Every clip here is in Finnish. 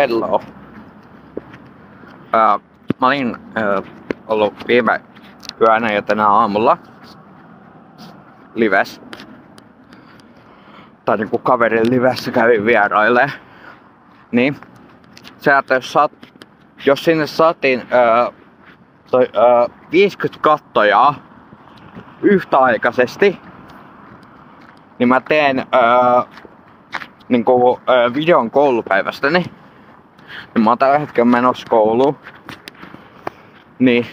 Hello. Mä olin ollut viime yönä ja tänä aamulla lives. Tai niinku kaverin livessä kävin vierailee. Niin. Se, että jos sinne saatiin 50 kattojaa yhtäaikaisesti, niin mä teen videon koulupäivästäni. Niin mä oon tällä hetkellä menossa kouluun. Niin.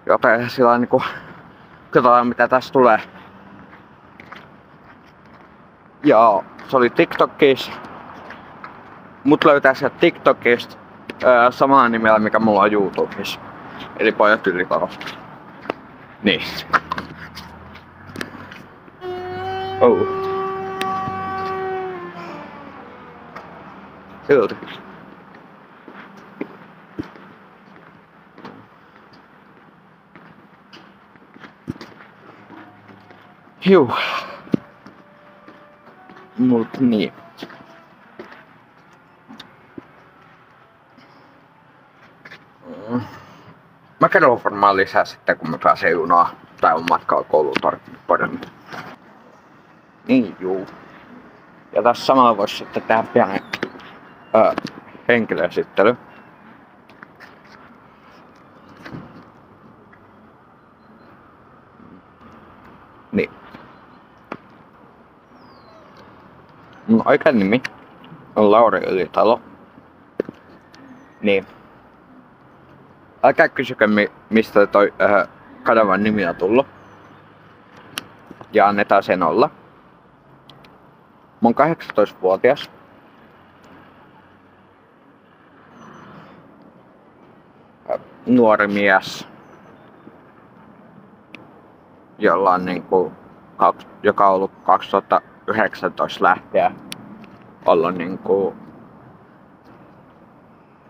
Joten sillä niinku katsotaan mitä tästä tulee. Ja se oli TikTokissa. Mut löytää sieltä TikTokista samalla nimellä mikä mulla on YouTubessa. Eli Pojat Ylitalo. Niin. Oh. Silti. Juu. Mut niin. Mä kerron varmaan lisää sitten kun mä pääsen junaa tai on matkaa kouluun tarkemmin paremmin. Niin juu. Ja tässä samalla voisi sitten tehdä pienen henkilöesittely. Niin. Mun oikea nimi on Lauri Ylitalo. Niin. Älkää kysykö mistä toi kanavan nimi on tullut. Ja annetaan sen olla. Mä oon 18-vuotias. Nuori mies. Jolla on joka on ollut 2019 lähtien ollut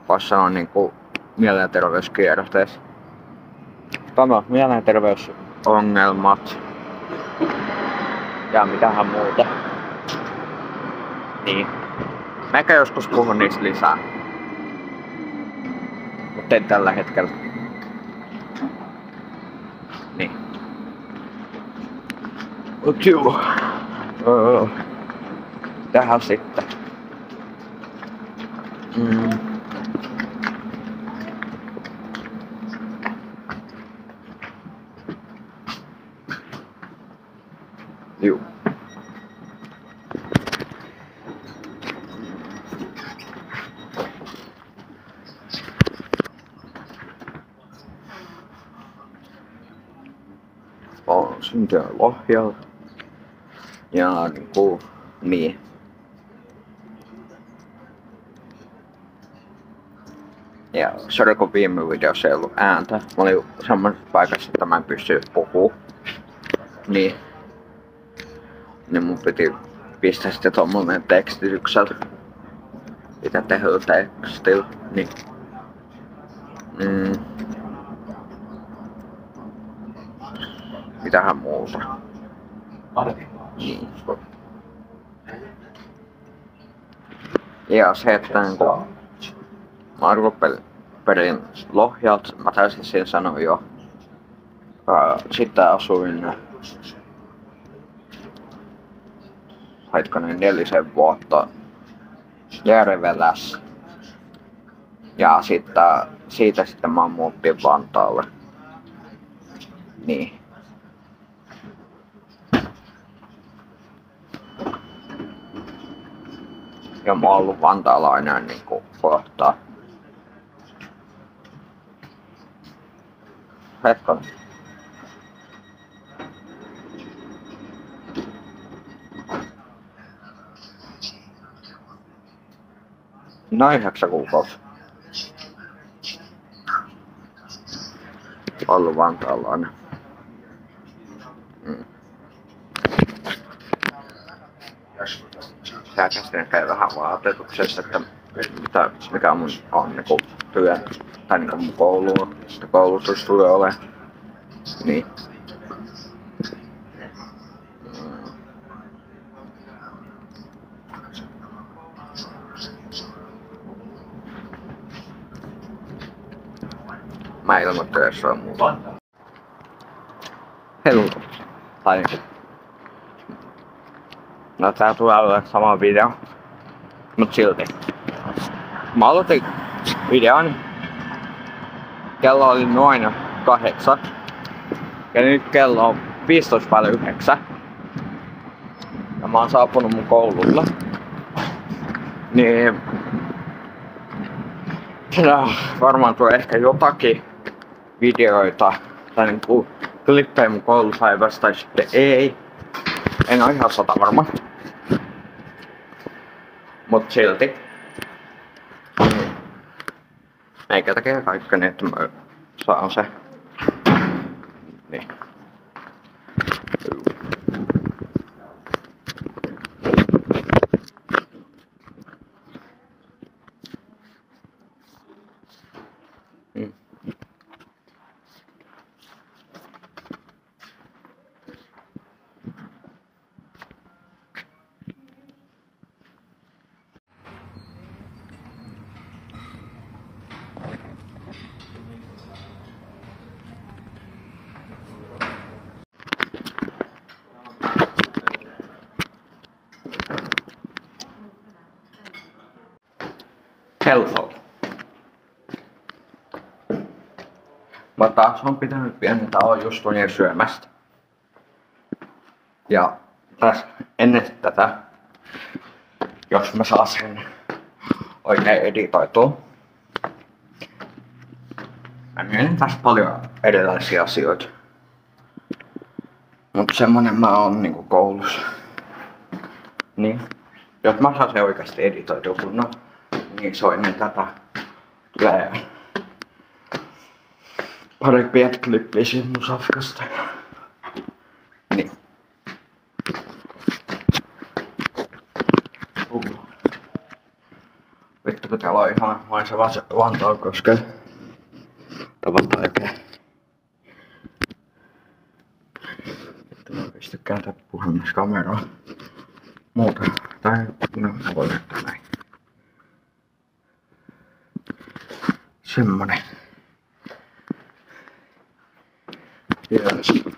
vois sanoa mielenterveyskierteessä. Mielenterveysongelmat ja mitähän muuta. Niin. Mä ehkä joskus puhun niistä lisää. Mutta en tällä hetkellä. Niin. Mut juu. Tähän sitten. Juu. Olen syntynyt Lohjalla. Ja niin. Ja sori kun viime videossa ei ollut ääntä. Mä olin semmoisessa paikassa, että mä en pysty puhumaan. Niin. Niin mun piti pistää sitten tommonen tekstityksellä. Mitä tehdä tekstillä. Niin. Mitähän muuta. Niin. Ja se, että mä perin Lohjalta, mä taisin siinä sanoa jo. Sitten asuin 4 vuotta Järvelässä. Ja siitä sitten mä muutin Vantaalle. Niin. Ja mä oon ollut Vantaalla aina kohtaa. Hetkonen. Noin 9 kuukautta. Ollut Vantaalla aina. Tää käsin käy vähän vaatetuksessa, että mikä mun on työ tai mun koulutus tulee olemaan. Niin. mä ilmoittelen jos on muuta. Hello. Tai no tää tulee olemaan sama video. Mut silti. Mä aloitin videon. Kello oli noin 8. Ja nyt kello on 9:15. Ja mä oon saapunut mun koululle. Niin varmaan tulee ehkä jotakin videoita tai niinku klippejä mun koulupäivästä tai sitten ei. En oo ihan varma. Mut silti. Meikä tekee kaikkeni, että mä saan se. Niin. Hello. Mä taas on pitänyt pienen tauon just tulin syömästä. Ja taas ennen tätä, jos mä saan sen oikein editoitua. Mä mietin tässä paljon erilaisia asioita. Mut semmonen mä oon niinku koulussa. Niin. Jos mä saan sen oikeasti editoitua kunnolla. Niin se on ennen tätä. Tulee pari pientä klippiä siitä mun safkasta. Niin. Vittu kun täällä on ihan maisema se Vantaankoskella. Tavataan oikein. Vittu mä pystyn kääntämään puhelimessa kameraa. Muuta. Tai no mä voin näyttää näin. Semmonen. Yes.